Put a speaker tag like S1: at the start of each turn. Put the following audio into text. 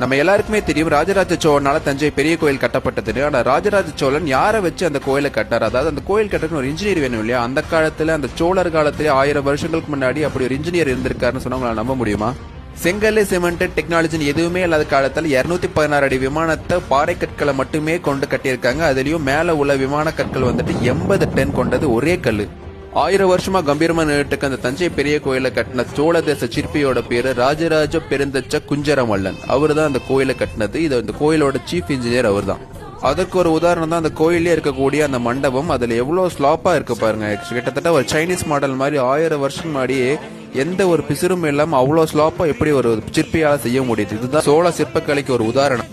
S1: நம்ம எல்லாருக்குமே தெரியும் ராஜராஜ சோழனால தஞ்சை பெரிய கோயில் கட்டப்பட்டது. ஆனா ராஜராஜ சோழன் யாரை வச்சு அந்த கோயிலை கட்டாரு? அதாவது அந்த கோயில் கட்டுறதுக்கு ஒரு இன்ஜினியர் வேணும் இல்லையா? அந்த காலத்துல அந்த சோழர் காலத்திலே 1000 வருஷங்களுக்கு முன்னாடி அப்படி ஒரு இன்ஜினியர் இருந்திருக்காருன்னு சொன்னா உங்களால நம்ப முடியுமா? செங்கல் சிமெண்ட் டெக்னாலஜி எதுவுமே இல்லாத காலத்துல 216 அடி விமானத்தை பாறை கற்களை மட்டுமே கொண்டு கட்டியிருக்காங்க. அதுலயும் மேல உள்ள விமான கற்கள் வந்துட்டு 80 டன் கொண்டது ஒரே கல்லு. 1000 வருஷமா கம்பீரமா நின்றுட்டு அந்த தஞ்சை பெரிய கோயிலை கட்டின சோழ தேச சிற்பியோட பேரு ராஜராஜ பெருந்தச்ச குஞ்சரமல்லன். அவரு தான் அந்த கோயிலை கட்டினது. இது இந்த கோயிலோட சீஃப் இன்ஜினியர் அவர் தான். அதுக்கு ஒரு உதாரணம் தான் அந்த கோயிலே இருக்கக்கூடிய அந்த மண்டபம். அதுல எவ்வளவு ஸ்லாப்பா இருக்கு பாருங்க. கிட்டத்தட்ட ஒரு சைனீஸ் மாடல் மாதிரி 1000 வருஷம் முன்னாடியே எந்த ஒரு பிசிறும் இல்லாம அவ்வளவு ஸ்லாப்பா எப்படி ஒரு சிற்பியால செய்ய முடியுது? இதுதான் சோழ சிற்பக்கலைக்கு ஒரு உதாரணம்.